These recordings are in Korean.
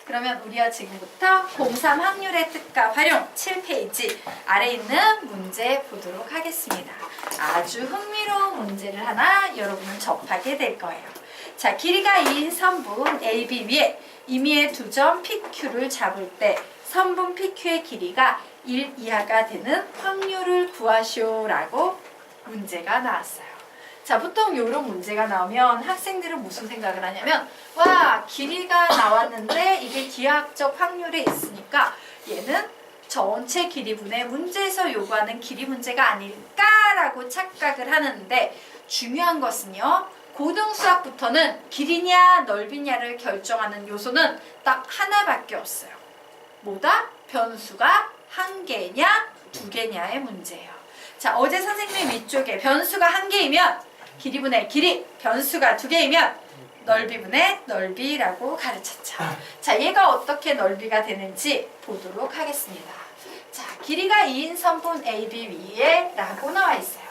그러면 우리가 지금부터 03 확률의 특가 활용 7페이지 아래 있는 문제 보도록 하겠습니다. 아주 흥미로운 문제를 하나 여러분은 접하게 될 거예요. 자, 길이가 2인 선분 AB 위에 임의의 두 점 PQ를 잡을 때 선분 PQ의 길이가 1 이하가 되는 확률을 구하시오라고 문제가 나왔어요. 자, 보통 이런 문제가 나오면 학생들은 무슨 생각을 하냐면 와, 길이가 나왔는데 이게 기하학적 확률에 있으니까 얘는 전체 길이분의 문제에서 요구하는 길이 문제가 아닐까라고 착각을 하는데 중요한 것은요. 고등수학부터는 길이냐 넓이냐를 결정하는 요소는 딱 하나밖에 없어요. 뭐다? 변수가 한 개냐 두 개냐의 문제예요. 자, 어제 선생님이 위쪽에 변수가 한 개이면 길이분의 길이, 변수가 두 개이면 넓이분의 넓이라고 가르쳤죠. 자, 얘가 어떻게 넓이가 되는지 보도록 하겠습니다. 자, 길이가 2인 선분 AB 위에 라고 나와 있어요.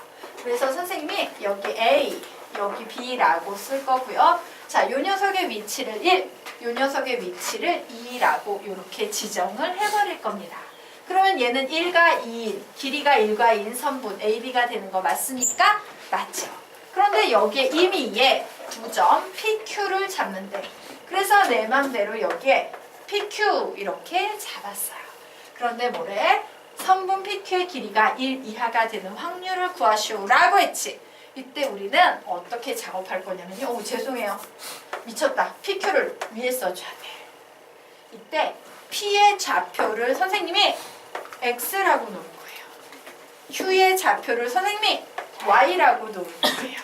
그래서 선생님이 여기 A, 여기 B라고 쓸 거고요. 자, 요 녀석의 위치를 1, 요 녀석의 위치를 2라고 이렇게 지정을 해버릴 겁니다. 그러면 얘는 1과 2인, 길이가 1과 2인 선분 AB가 되는 거 맞습니까? 맞죠. 그런데 여기에 이미 얘 두 점 PQ를 잡는데 그래서 내 맘대로 여기에 PQ 이렇게 잡았어요. 그런데 뭐래? 선분 PQ의 길이가 1 이하가 되는 확률을 구하시오라고 했지. 이때 우리는 어떻게 작업할 거냐면요. 오, 죄송해요. 미쳤다. PQ를 위에 써줘야 돼. 이때 P의 좌표를 선생님이 X라고 놓을 거예요. Q의 좌표를 선생님이 Y라고 놓을 거예요.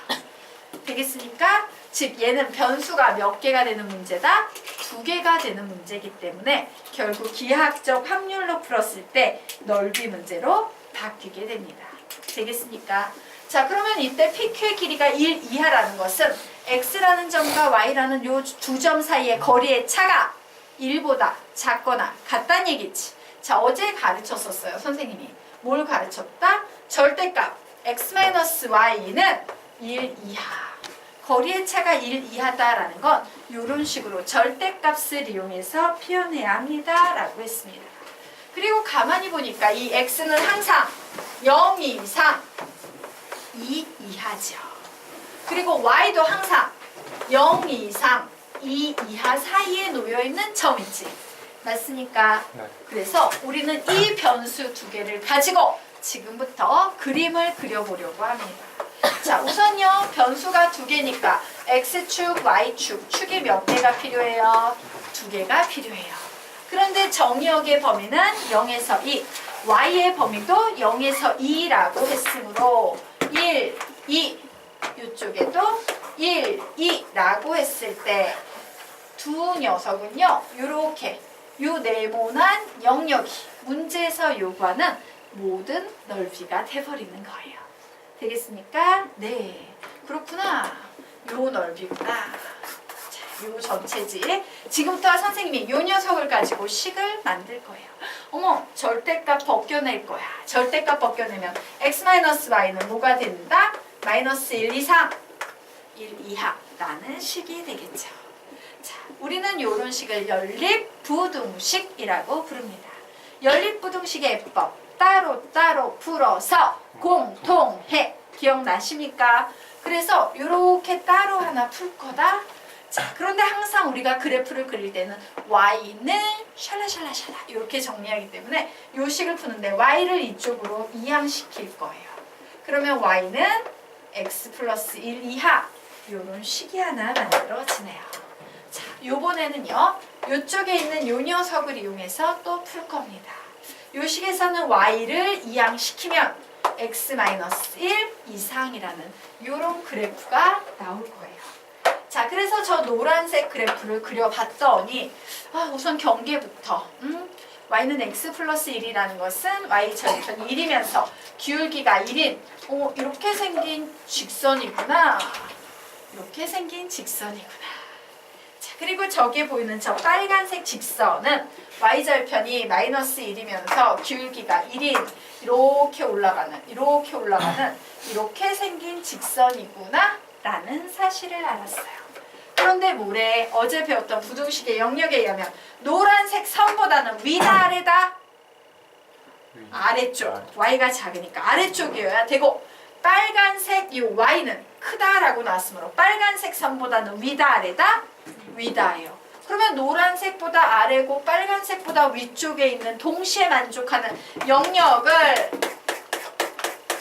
되겠습니까? 즉 얘는 변수가 몇 개가 되는 문제다? 두 개가 되는 문제이기 때문에 결국 기하학적 확률로 풀었을 때 넓이 문제로 바뀌게 됩니다. 되겠습니까? 자, 그러면 이때 PQ의 길이가 1 이하라는 것은 X라는 점과 Y라는 요 두 점 사이의 거리의 차가 1보다 작거나 같다는 얘기지. 자, 어제 가르쳤었어요. 선생님이. 뭘 가르쳤다? 절대값 X-Y는 1 이하. 거리의 차가 1 이하다라는 건 이런 식으로 절대값을 이용해서 표현해야 합니다. 라고 했습니다. 그리고 가만히 보니까 이 X는 항상 0 이상 2 이하죠. 그리고 Y도 항상 0 이상 2 이하 사이에 놓여있는 점이지. 맞습니까? 네. 그래서 우리는 이 변수 두 개를 가지고 지금부터 그림을 그려보려고 합니다. 자, 우선요. 변수가 두 개니까 X축, Y축, 축이 몇 개가 필요해요? 두 개가 필요해요. 그런데 정의역의 범위는 0에서 2, Y의 범위도 0에서 2라고 했으므로 1, 2, 이쪽에도 1, 2라고 했을 때 두 녀석은요. 이렇게 요 네모난 영역이 문제에서 요구하는 모든 넓이가 돼버리는 거예요. 되겠습니까? 네. 그렇구나. 요 넓이구나. 자, 요 전체지. 지금부터 선생님이 요 녀석을 가지고 식을 만들 거예요. 어머, 절대값 벗겨낼 거야. 절대값 벗겨내면 X-Y는 뭐가 된다? 마이너스 1 이상 1 이하라는 식이 되겠죠. 자, 우리는 요런 식을 연립부등식이라고 부릅니다. 연립부등식의 해법 따로 풀어서 공통해. 기억나십니까? 그래서 이렇게 따로 하나 풀 거다. 자, 그런데 항상 우리가 그래프를 그릴 때는 Y는 샬라샬라샬라 이렇게 정리하기 때문에 요 식을 푸는데 Y를 이쪽으로 이항시킬 거예요. 그러면 Y는 X 플러스 1 이하 요런 식이 하나 만들어지네요. 자, 요번에는요. 요쪽에 있는 요 녀석을 이용해서 또 풀 겁니다. 요 식에서는 Y를 이항시키면 X-1 이상이라는 요런 그래프가 나올 거예요. 자, 그래서 저 노란색 그래프를 그려봤더니 우선 경계부터 Y는 X 플러스 1이라는 것은 Y 절편이 1이면서 기울기가 1인 이렇게 생긴 직선이구나. 이렇게 생긴 직선이구나. 자, 그리고 저기에 보이는 저 빨간색 직선은 Y절편이 마이너스 1이면서 기울기가 1인 이렇게 올라가는 이렇게 생긴 직선이구나 라는 사실을 알았어요. 그런데 모레 어제 배웠던 부등식의 영역에 의하면 노란색 선보다는 위다 아래다? 아래쪽. y가 작으니까 아래쪽이어야 되고 빨간색 이 y는 크다라고 나왔으므로 빨간색 선보다는 위다 아래다? 위다예요. 그러면 노란색보다 아래고 빨간색보다 위쪽에 있는 동시에 만족하는 영역을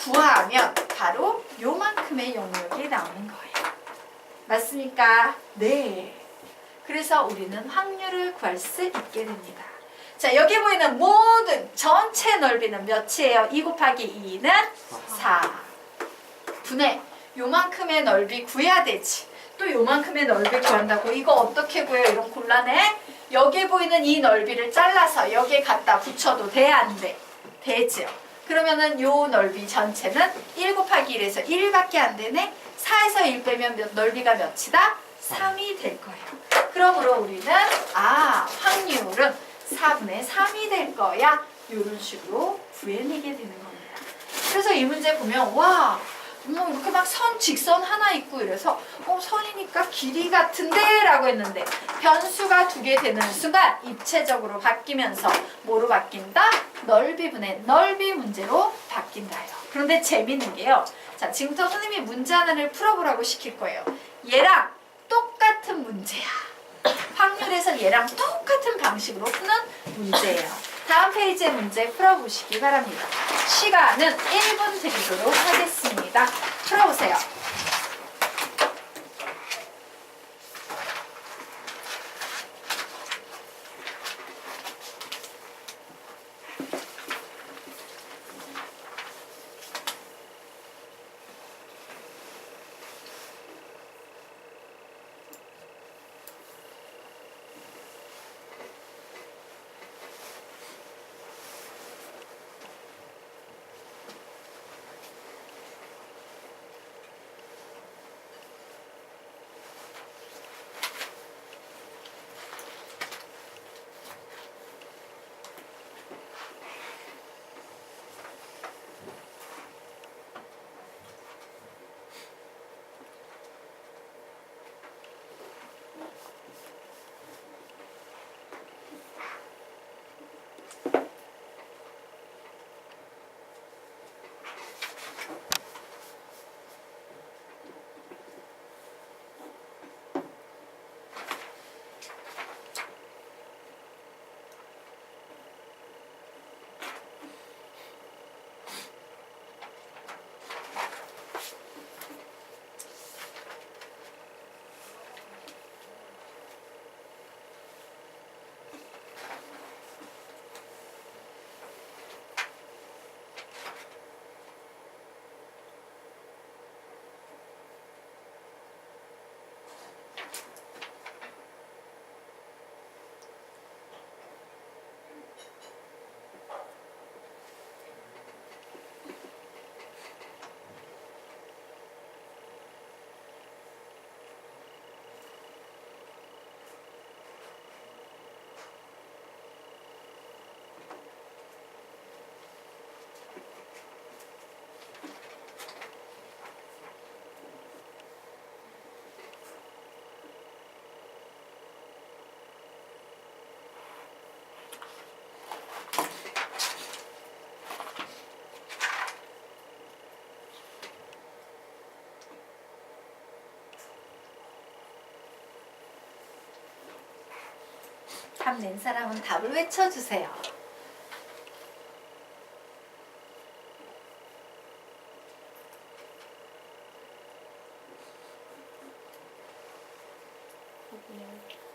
구하면 바로 요만큼의 영역이 나오는 거예요. 맞습니까? 네. 그래서 우리는 확률을 구할 수 있게 됩니다. 자, 여기 보이는 모든 전체 넓이는 몇이에요? 2 곱하기 2는 4. 분의 요만큼의 넓이 구해야 되지. 또 요만큼의 넓이 구한다고 이거 어떻게 구해요? 이런 곤란해? 여기 보이는 이 넓이를 잘라서 여기에 갖다 붙여도 돼? 안 돼? 되죠. 그러면은 요 넓이 전체는 1 곱하기 1에서 1밖에 안 되네? 4에서 1 빼면 넓이가 몇이다? 3이 될 거예요. 그러므로 우리는 확률은 4분의 3이 될 거야. 이런 식으로 구해내게 되는 겁니다. 그래서 이 문제 보면 이렇게 막 선, 직선 하나 있고 이래서 선이니까 길이 같은데? 라고 했는데 변수가 2개 되는 순간 입체적으로 바뀌면서 뭐로 바뀐다? 넓이분의 넓이 문제로 바뀐다요. 그런데 재밌는 게요. 자, 지금부터 선생님이 문제 하나를 풀어보라고 시킬 거예요. 얘랑 똑같은 문제야. 확률에서 얘랑 똑같은 방식으로 푸는 문제예요. 다음 페이지의 문제 풀어보시기 바랍니다. 시간은 1분 드리도록 하겠습니다. 풀어보세요. 답 낸 사람은 답을 외쳐주세요.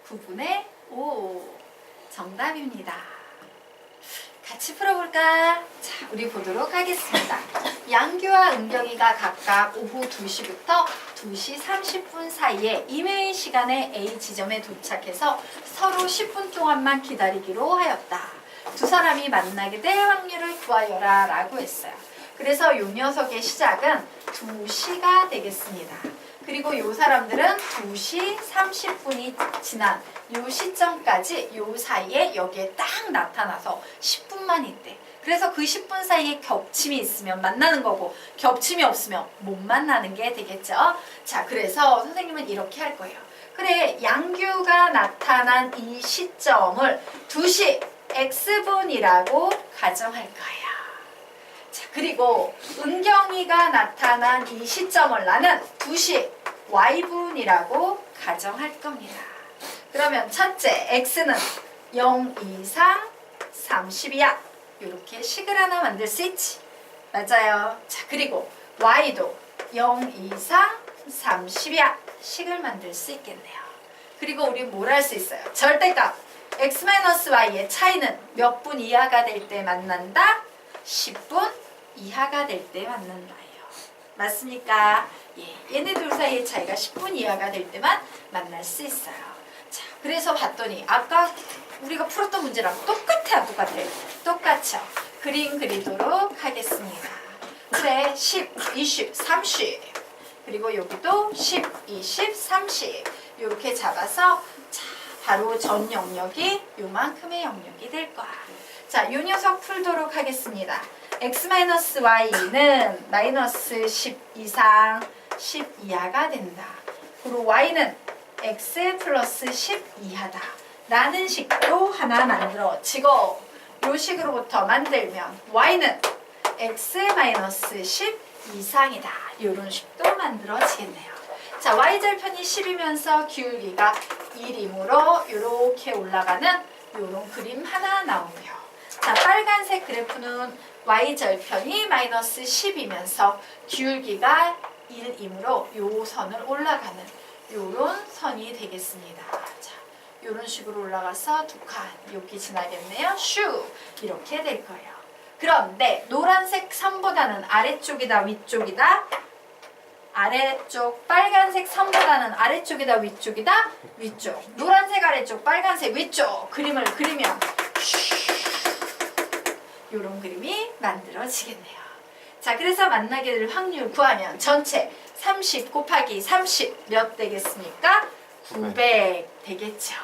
(9분의 5) 정답입니다. 같이 풀어볼까? 자, 우리 보도록 하겠습니다. 양규와 은경이가 각각 오후 2시부터 2시 30분 사이에 임회의 시간에 A 지점에 도착해서 서로 10분 동안만 기다리기로 하였다. 두 사람이 만나게 될 확률을 구하여라 라고 했어요. 그래서 이 녀석의 시작은 2시가 되겠습니다. 그리고 이 사람들은 2시 30분이 지난 이 시점까지 이 사이에 여기에 딱 나타나서 10분만 있대. 그래서 그 10분 사이에 겹침이 있으면 만나는 거고 겹침이 없으면 못 만나는 게 되겠죠. 자, 그래서 선생님은 이렇게 할 거예요. 그래, 양규가 나타난 이 시점을 2시 x분이라고 가정할 거야. 자, 그리고 은경이가 나타난 이 시점을 나는 2시 y분이라고 가정할 겁니다. 그러면 첫째, x는 0 이상 30이야. 이렇게 식을 하나 만들 수 있지. 맞아요. 자, 그리고 y도 0 이상 30이야. 식을 만들 수 있겠네요. 그리고 우리 뭘 할 수 있어요? 절대값 x-y의 차이는 몇 분 이하가 될 때 만난다? 10분 이하가 될 때 만난다예요. 맞습니까? 예, 얘네 둘 사이의 차이가 10분 이하가 될 때만 만날 수 있어요. 자, 그래서 봤더니 아까 우리가 풀었던 문제랑 똑같아, 안 똑같아? 똑같죠. 그림 그리도록 하겠습니다. 그래, 10, 20, 30. 그리고 여기도 10, 20, 30. 이렇게 잡아서 자, 바로 전 영역이 요만큼의 영역이 될 거야. 자, 요 녀석 풀도록 하겠습니다. x-y는 마이너스 10 이상 10 이하가 된다. 그리고 y는 x 플러스 10 이하다. 라는 식도 하나 만들어지고 요 식으로부터 만들면 y는 x-10 이상이다. 요런 식도 만들어지겠네요. 자, y절편이 10이면서 기울기가 1이므로 이렇게 올라가는 요런 그림 하나 나오고요. 자, 빨간색 그래프는 y절편이 마이너스 10이면서 기울기가 1이므로 요 선을 올라가는 요런 선이 되겠습니다. 자, 요런 식으로 올라가서 두 칸 여기 지나겠네요. 슈! 이렇게 될 거예요. 그런데 노란색 선보다는 아래쪽이다, 위쪽이다? 아래쪽, 빨간색 선보다는 아래쪽이다, 위쪽이다? 위쪽. 노란색 아래쪽, 빨간색 위쪽. 그림을 그리면 요런 그림이 만들어지겠네요. 자, 그래서 만나게 될 확률 구하면 전체 30 곱하기 30 몇 되겠습니까? 900 되겠죠.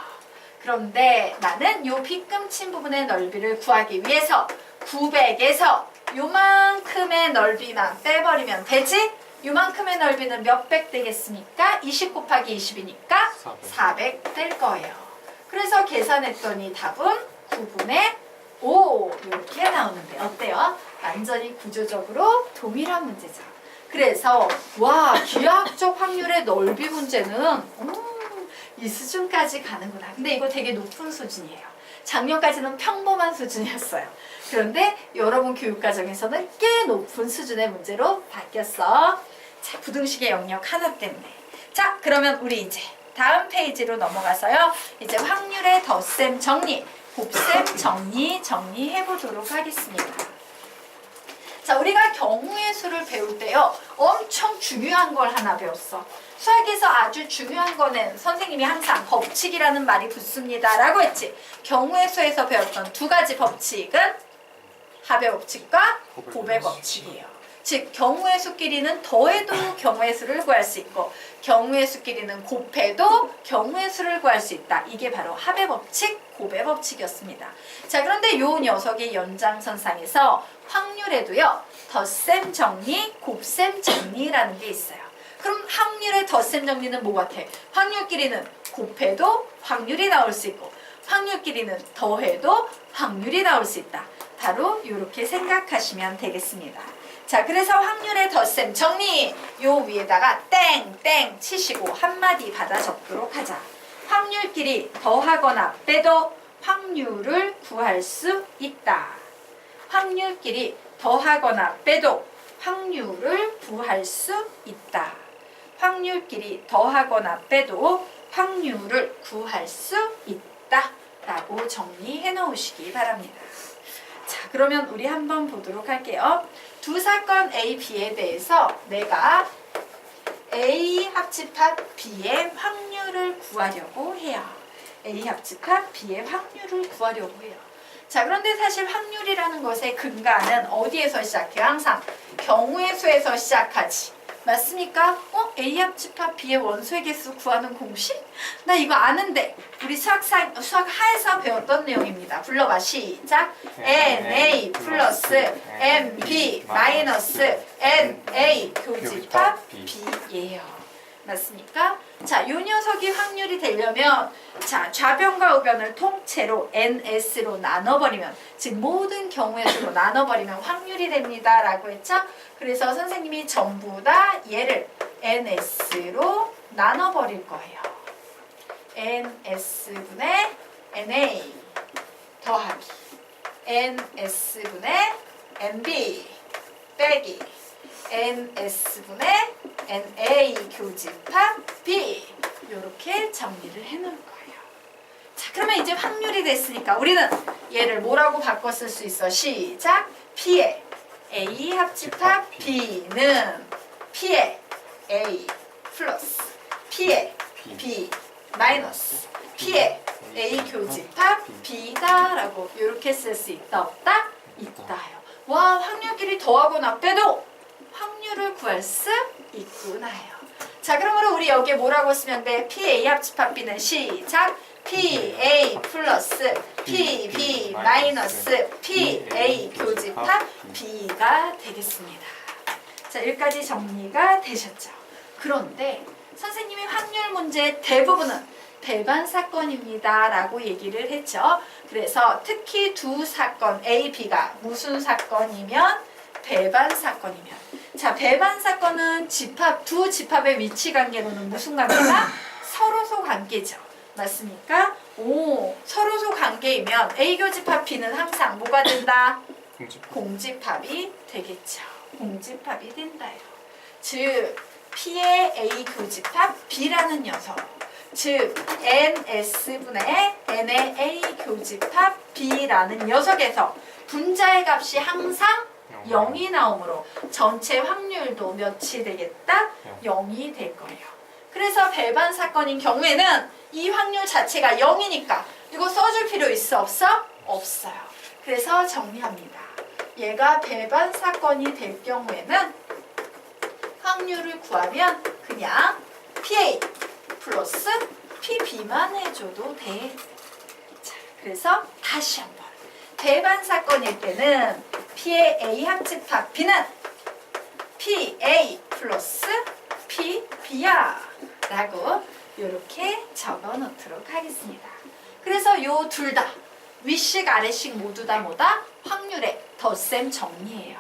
그런데 나는 요 빗금친 부분의 넓이를 구하기 위해서 900에서 요만큼의 넓이만 빼버리면 되지? 요만큼의 넓이는 몇 백 되겠습니까? 20 곱하기 20이니까 400 될 거예요. 그래서 계산했더니 답은 9분의 5 이렇게 나오는데 어때요? 완전히 구조적으로 동일한 문제죠. 그래서 와, 기하학적 확률의 넓이 문제는 이 수준까지 가는구나. 근데 이거 되게 높은 수준이에요. 작년까지는 평범한 수준이었어요. 그런데 여러분 교육과정에서는 꽤 높은 수준의 문제로 바뀌었어. 자, 부등식의 영역 하나 때문에. 자, 그러면 우리 이제 다음 페이지로 넘어가서요. 이제 확률의 덧셈 정리, 곱셈 정리해 보도록 하겠습니다. 자, 우리가 경우의 수를 배울 때요. 엄청 중요한 걸 하나 배웠어. 수학에서 아주 중요한 거는 선생님이 항상 법칙이라는 말이 붙습니다. 라고 했지. 경우의 수에서 배웠던 두 가지 법칙은 합의 법칙과 곱의 법칙이에요. 즉, 경우의 수끼리는 더해도 경우의 수를 구할 수 있고 경우의 수끼리는 곱해도 경우의 수를 구할 수 있다. 이게 바로 합의 법칙, 곱의 법칙이었습니다. 자, 그런데 요 녀석의 연장선상에서 확률에도요. 덧셈 정리, 곱셈 정리라는 게 있어요. 그럼 확률의 덧셈 정리는 뭐 같아? 확률끼리는 곱해도 확률이 나올 수 있고 확률끼리는 더해도 확률이 나올 수 있다. 바로 이렇게 생각하시면 되겠습니다. 자, 그래서 확률의 덧셈 정리 요 위에다가 땡땡 치시고 한마디 받아 적도록 하자. 확률끼리 더하거나 빼도 확률을 구할 수 있다. 확률끼리 더하거나 빼도 확률을 구할 수 있다. 확률끼리 더하거나 빼도 확률을 구할 수 있다. 라고 정리해 놓으시기 바랍니다. 자, 그러면 우리 한번 보도록 할게요. 두 사건 A, B에 대해서 내가 A 합집합 B의 확률을 구하려고 해요. A 합집합 B의 확률을 구하려고 해요. 자, 그런데 사실 확률이라는 것의 근간은 어디에서 시작해요? 항상 경우의 수에서 시작하지. 맞습니까? A 합집합 B의 원소의 개수 구하는 공식? 나 이거 아는데. 우리 수학하에서 배웠던 내용입니다. 불러봐. 시작. NA 플러스 MB 마이너스 NA 교집합 B예요. 맞습니까? 자, 요 녀석이 확률이 되려면 자, 좌변과 우변을 통째로 NS로 나눠버리면, 즉 모든 경우의 수로 나눠버리면 확률이 됩니다 라고 했죠? 그래서 선생님이 전부 다 얘를 NS로 나눠버릴 거예요. NS분의 NA 더하기 NS분의 NB 빼기 NS분의 NA 교집합 B, 이렇게 정리를 해놓을 거예요. 자, 그러면 이제 확률이 됐으니까 우리는 얘를 뭐라고 바꿔 쓸 수 있어? 시작! P의 A 합집합 B는 P의 A 플러스 P의 B 마이너스 P의 A 교집합 B다 라고 이렇게 쓸 수 있다 없다? 있다요. 와, 확률끼리 더하거나 빼도 확률을 구할 수 있구나요. 자, 그러므로 우리 여기에 뭐라고 쓰면 돼? PA 합집합 B는 시작! PA 플러스 PB 마이너스 PA 교집합 B가 되겠습니다. 자, 여기까지 정리가 되셨죠? 그런데 선생님이 확률 문제 대부분은 배반 사건입니다 라고 얘기를 했죠. 그래서 특히 두 사건 A, B가 무슨 사건이면? 배반 사건이면. 자, 배반 사건은 집합, 두 집합의 위치 관계로는 무슨 관계다? 서로소 관계죠. 맞습니까? 오, 서로소 관계이면 A 교집합 B는 항상 뭐가 된다? 공집합이 되겠죠. 공집합이 된다요. 즉, P의 A 교집합 B라는 녀석, 즉 NS분의 N의 A 교집합 B라는 녀석에서 분자의 값이 항상 0이 나오므로 전체 확률도 몇이 되겠다? 0이 될 거예요. 그래서 배반 사건인 경우에는 이 확률 자체가 0이니까 이거 써줄 필요 있어 없어? 없어요. 그래서 정리합니다. 얘가 배반 사건이 될 경우에는 확률을 구하면 그냥 PA 플러스 PB만 해줘도 돼. 자, 그래서 다시 한번. 배반 사건일 때는 P의 A 합집합 B는 PA 플러스 PB야 라고 이렇게 적어 놓도록 하겠습니다. 그래서 요 둘 다 위식 아래식 모두 다 뭐다? 확률의 덧셈 정리예요.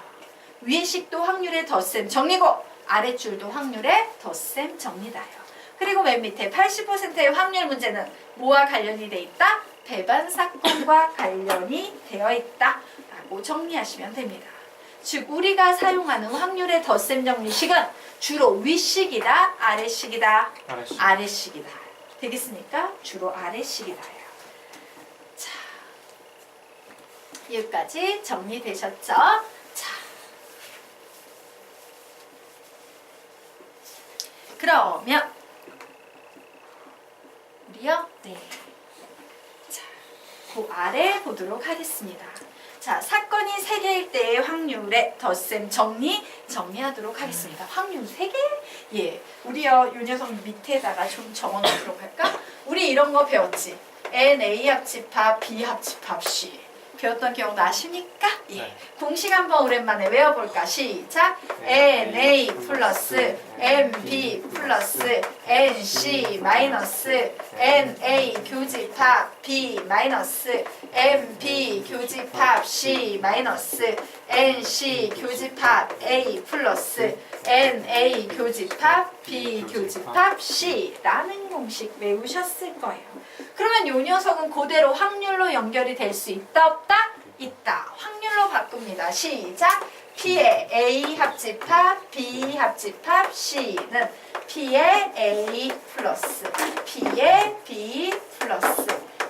위의 식도 확률의 덧셈 정리고 아랫줄도 확률의 덧셈 정리다요. 그리고 맨 밑에 80%의 확률 문제는 뭐와 관련이 돼 있다? 배반 사건과 관련이 되어 있다 라고 정리하시면 됩니다. 즉 우리가 사용하는 확률의 덧셈 정리식은 주로 위식이다 아래식이다? 아래식이다. 되겠습니까? 주로 아래식이다요. 자, 여기까지 정리되셨죠? 자, 그러면 우리요? 네. 자, 그 아래 보도록 하겠습니다. 자, 사건이 3개일 때의 확률의 덧셈 정리하도록 하겠습니다. 확률 3개? 예. 우리요, 요 녀석 밑에다가 좀 적어 놓도록 할까? 우리 이런 거 배웠지? NA 합집합, B 합집합, C. 배웠던 기억 나십니까? 예. 네. 공식 한번 오랜만에 외워볼까? 시작! NA 플러스 NB 플러스 NC 마이너스 NA 교집합 B 마이너스 NB 교집합 C 마이너스 NC 교집합 A 플러스 NA 교집합 B 교집합 C 라는 공식 외우셨을 거예요. 그러면 요 녀석은 그대로 확률로 연결이 될 수 있다 없다? 있다. 확률로 바꿉니다. 시작! P의 A 합집합 B 합집합 C는 P의 A 플러스 P의 B 플러스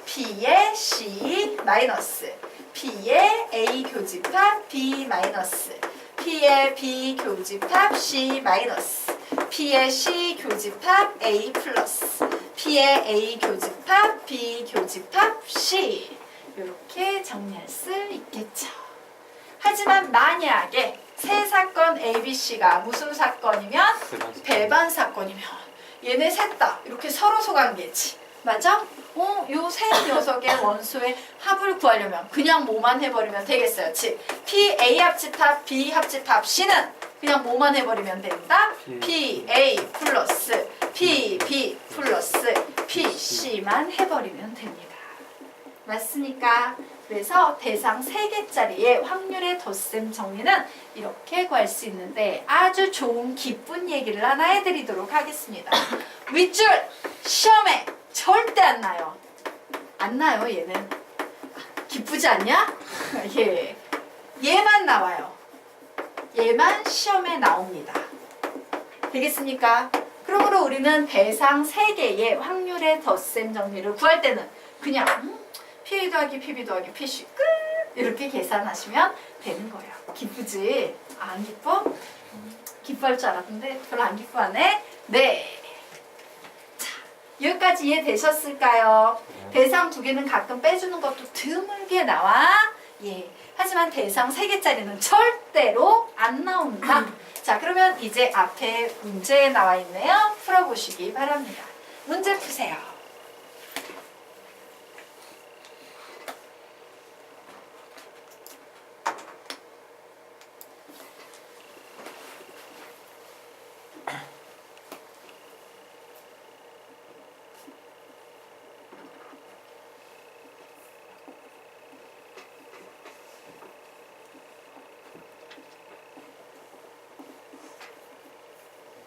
P의 C 마이너스 P의 A 교집합 B 마이너스 P의 B 교집합 C 마이너스 P의 C 교집합 A 플러스 P의 A 교집합 B 교집합 C 이렇게 정리할 수 있겠죠. 하지만 만약에 세 사건 ABC가 무슨 사건이면? 배반 사건이면 얘네 셋 다 이렇게 서로소 관계지. 맞아? 요 세 녀석의 원소의 합을 구하려면 그냥 뭐만 해버리면 되겠어요. 즉 PA 합집합 B 합집합 C는 그냥 뭐만 해버리면 된다? PA 플러스 PB 플러스 PC만 해버리면 됩니다. 맞습니까? 그래서 대상 3개짜리의 확률의 덧셈 정리는 이렇게 구할 수 있는데 아주 좋은 기쁜 얘기를 하나 해드리도록 하겠습니다. 윗줄 시험에 절대 안 나요. 안 나요 얘는. 기쁘지 않냐? 예. 얘만 나와요. 얘만 시험에 나옵니다. 되겠습니까? 그러므로 우리는 대상 3개의 확률의 덧셈 정리를 구할 때는 그냥 PA 더하기 PB 더하기 PC 끝! 이렇게 계산하시면 되는 거예요. 기쁘지? 안 기뻐? 기뻐할 줄 알았는데 별로 안 기뻐하네? 네. 자, 여기까지 이해되셨을까요? 대상 2개는 가끔 빼주는 것도 드물게 나와. 예. 하지만 대상 3개짜리는 절대로 안 나온다. 자, 그러면 이제 앞에 문제에 나와 있네요. 풀어보시기 바랍니다. 문제 푸세요.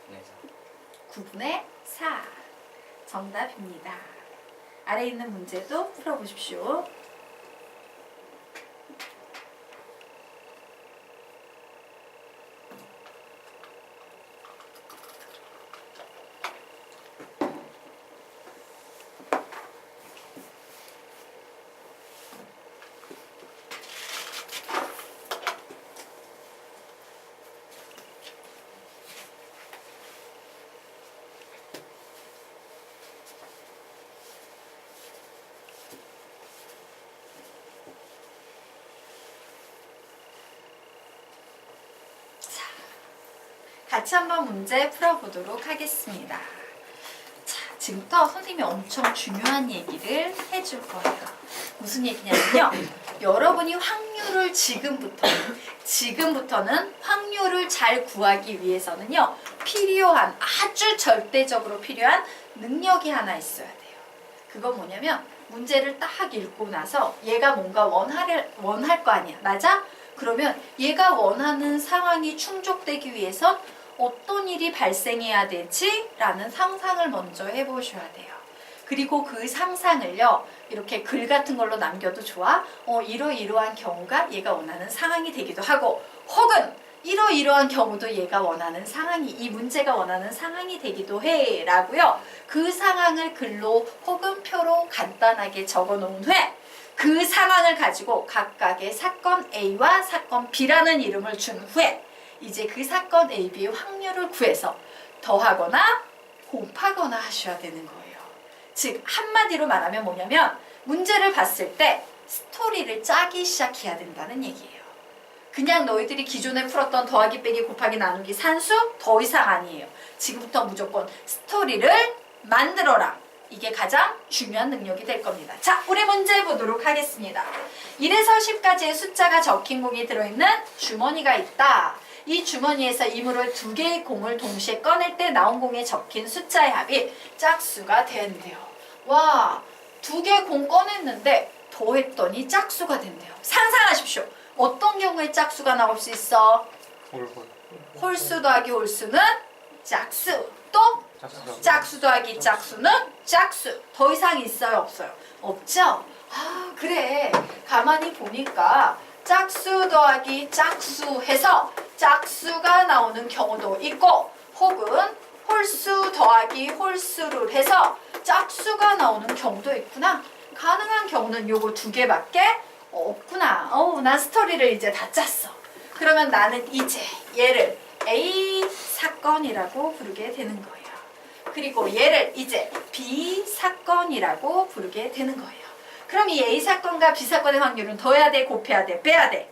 네, 9분의 4 정답입니다. 아래에 있는 문제도 풀어보십시오. 같이 한번 문제 풀어보도록 하겠습니다. 자, 지금부터 선생님이 엄청 중요한 얘기를 해줄 거예요. 무슨 얘기냐면요. 여러분이 확률을 지금부터는 확률을 잘 구하기 위해서는요. 필요한, 아주 절대적으로 필요한 능력이 하나 있어야 돼요. 그건 뭐냐면 문제를 딱 읽고 나서 얘가 뭔가 원할 거 아니야. 맞아? 그러면 얘가 원하는 상황이 충족되기 위해선 어떤 일이 발생해야 되지? 라는 상상을 먼저 해보셔야 돼요. 그리고 그 상상을요, 이렇게 글 같은 걸로 남겨도 좋아. 이러이러한 경우가 얘가 원하는 상황이 되기도 하고, 혹은 이러이러한 경우도 얘가 원하는 상황이, 이 문제가 원하는 상황이 되기도 해. 라고요. 그 상황을 글로 혹은 표로 간단하게 적어 놓은 후에 그 상황을 가지고 각각의 사건 A와 사건 B라는 이름을 준 후에 이제 그 사건 A, B의 확률을 구해서 더하거나 곱하거나 하셔야 되는 거예요. 즉 한마디로 말하면 뭐냐면 문제를 봤을 때 스토리를 짜기 시작해야 된다는 얘기예요. 그냥 너희들이 기존에 풀었던 더하기 빼기 곱하기 나누기 산수 더 이상 아니에요. 지금부터 무조건 스토리를 만들어라. 이게 가장 중요한 능력이 될 겁니다. 자, 우리 문제 보도록 하겠습니다. 1에서 10까지의 숫자가 적힌 공이 들어있는 주머니가 있다. 이 주머니에서 이물을 2개의 공을 동시에 꺼낼 때 나온 공에 적힌 숫자의 합이 짝수가 된대요. 와, 2개 공 꺼냈는데 더했더니 짝수가 된대요. 상상하십시오. 어떤 경우에 짝수가 나올 수 있어? 홀수 더하기 홀수는 짝수. 또 짝수 더하기 짝수는 짝수. 더 이상 있어요? 없어요? 없죠? 아, 그래. 가만히 보니까 짝수 더하기 짝수 해서 짝수가 나오는 경우도 있고, 혹은 홀수 더하기 홀수를 해서 짝수가 나오는 경우도 있구나. 가능한 경우는 요거 2개밖에 없구나. 난 스토리를 이제 다 짰어. 그러면 나는 이제 얘를 A 사건이라고 부르게 되는 거예요. 그리고 얘를 이제 B 사건이라고 부르게 되는 거예요. 그럼 이 A 사건과 B 사건의 확률은 더해야 돼, 곱해야 돼, 빼야 돼?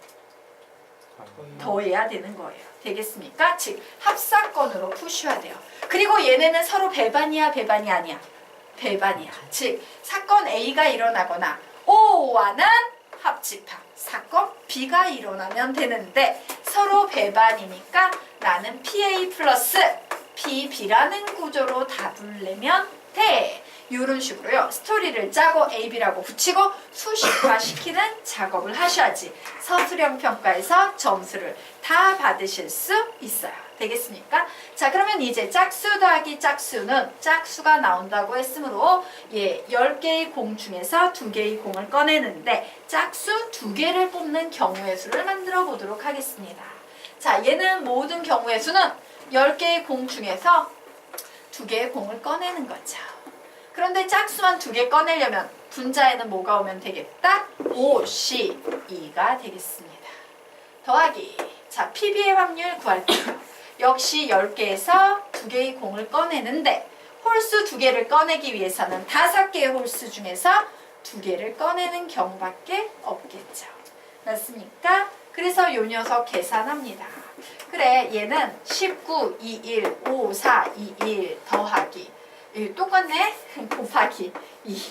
더해야 되는 거예요. 되겠습니까? 즉 합사건으로 푸셔야 돼요. 그리고 얘네는 서로 배반이야, 배반이 아니야? 배반이야. 즉 사건 A가 일어나거나 O와는 합집합, 사건 B가 일어나면 되는데 서로 배반이니까 나는 PA 플러스 P, B라는 구조로 답을 내면 돼. 이런 식으로요. 스토리를 짜고 A, B라고 붙이고 수식화시키는 작업을 하셔야지 서술형 평가에서 점수를 다 받으실 수 있어요. 되겠습니까? 자, 그러면 이제 짝수 더하기 짝수는 짝수가 나온다고 했으므로 10개의 공 중에서 2개의 공을 꺼내는데 짝수 2개를 뽑는 경우의 수를 만들어 보도록 하겠습니다. 자, 얘는 모든 경우의 수는 10개의 공 중에서 2개의 공을 꺼내는 거죠. 그런데 짝수만 2개 꺼내려면 분자에는 뭐가 오면 되겠다? 5C2가 되겠습니다. 더하기. 자, PB의 확률 구할게요. 역시 10개에서 2개의 공을 꺼내는데 홀수 2개를 꺼내기 위해서는 5개의 홀수 중에서 2개를 꺼내는 경우밖에 없겠죠. 맞습니까? 그래서 이 녀석 계산합니다. 그래, 얘는 19, 21, 5, 4, 21 더하기 똑같네? 곱하기 2.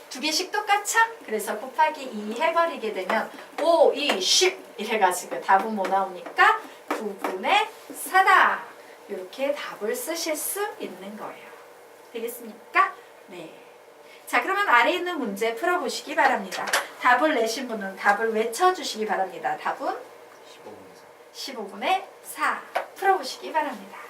2개씩 똑같죠? 그래서 곱하기 2 해버리게 되면 5, 2, 10 이래가지고 답은 뭐 나옵니까? 9분의 4다. 이렇게 답을 쓰실 수 있는 거예요. 되겠습니까? 네. 자, 그러면 아래에 있는 문제 풀어보시기 바랍니다. 답을 내신 분은 답을 외쳐주시기 바랍니다. 답은 15분의 4 풀어보시기 바랍니다.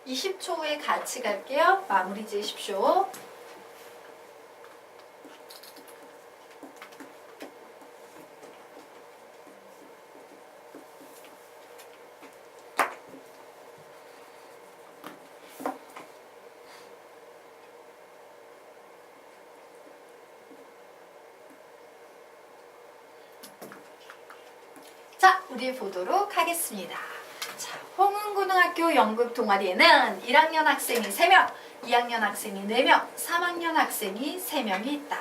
이 20초 후에 같이 갈게요. 마무리 지으십시오. 자, 우리 보도록 하겠습니다. 자, 홍은고등학교 연극 동아리에는 1학년 학생이 3명, 2학년 학생이 4명, 3학년 학생이 3명이 있다.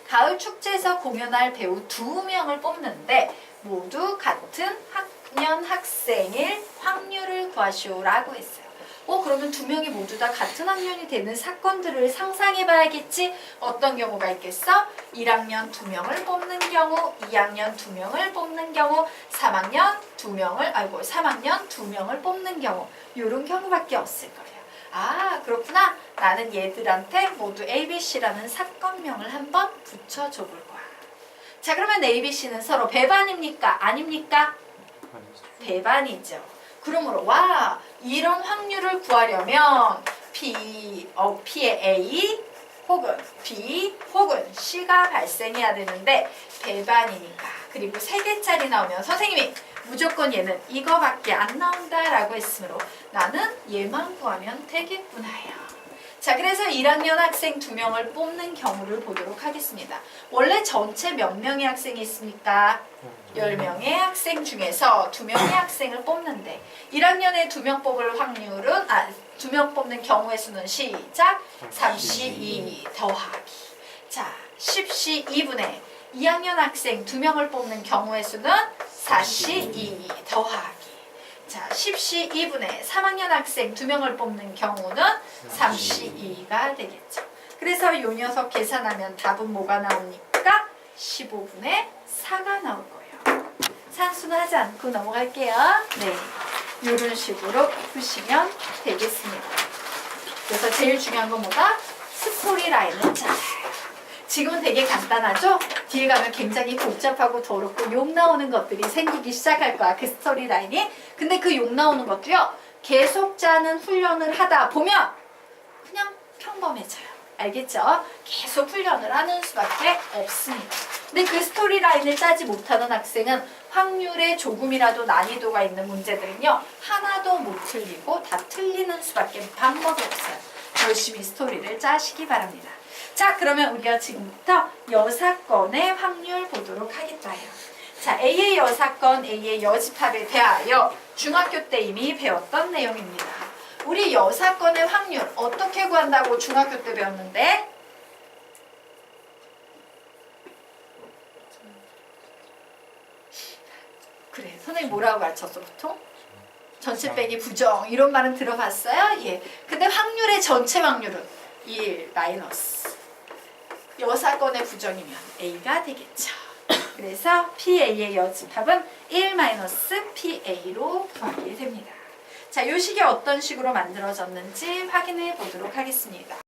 가을 축제에서 공연할 배우 2명을 뽑는데 모두 같은 학년 학생일 확률을 구하시오라고 했어요. 그러면 2명이 모두 다 같은 학년이 되는 사건들을 상상해 봐야겠지? 어떤 경우가 있겠어? 1학년 2명을 뽑는 경우, 2학년 2명을 뽑는 경우, 3학년 2명을 뽑는 경우, 이런 경우밖에 없을 거예요. 아, 그렇구나. 나는 얘들한테 모두 ABC라는 사건명을 한번 붙여줘 볼 거야. 자, 그러면 ABC는 서로 배반입니까? 아닙니까? 배반이죠. 그러므로 이런 확률을 구하려면 P의 A 혹은 B 혹은 C가 발생해야 되는데 배반이니까. 그리고 3개짜리 나오면 선생님이 무조건 얘는 이거밖에 안 나온다라고 했으므로 나는 얘만 구하면 되겠구나요. 자, 그래서 1학년 학생 2명을 뽑는 경우를 보도록 하겠습니다. 원래 전체 몇 명의 학생이 있습니까? 10명의 학생 중에서 2명의 학생을 뽑는데 1학년에 2명 뽑을 확률은 2명 뽑는 경우의 수는 시작 3C2 더하기 자 10C2분의 2학년 학생 2명을 뽑는 경우의 수는 4C2 더하기 자 10C2분의 3학년 학생 2명을 뽑는 경우는 3C2가 되겠죠. 그래서 이 녀석 계산하면 답은 뭐가 나옵니까? 15분의 4가 나올 거예요. 산수는 하지 않고 넘어갈게요. 네, 이런 식으로 푸시면 되겠습니다. 그래서 제일 중요한 건 뭐다? 스토리 라인을 짜요. 지금은 되게 간단하죠? 뒤에 가면 굉장히 복잡하고 더럽고 욕 나오는 것들이 생기기 시작할 거야. 그 스토리 라인이. 근데 그 욕 나오는 것도요. 계속 짜는 훈련을 하다 보면 그냥 평범해져요. 알겠죠? 계속 훈련을 하는 수밖에 없습니다. 근데 그 스토리 라인을 짜지 못하는 학생은 확률에 조금이라도 난이도가 있는 문제들은요. 하나도 못 틀리고 다 틀리는 수밖에 방법이 없어요. 열심히 스토리를 짜시기 바랍니다. 자, 그러면 우리가 지금부터 여사건의 확률 보도록 하겠다요. 자, A의 여사건, A의 여집합에 대하여 중학교 때 이미 배웠던 내용입니다. 우리 여사건의 확률 어떻게 구한다고 중학교 때 배웠는데? 그래, 선생님 뭐라고 가르쳤어 보통? 전체 빼기 부정 이런 말은 들어봤어요? 예. 근데 확률의 전체 확률은 1 마이너스 여사건의 부정이면 A가 되겠죠. 그래서 PA의 여집합은 1 마이너스 PA로 구하게 됩니다. 자, 이 식이 어떤 식으로 만들어졌는지 확인해 보도록 하겠습니다.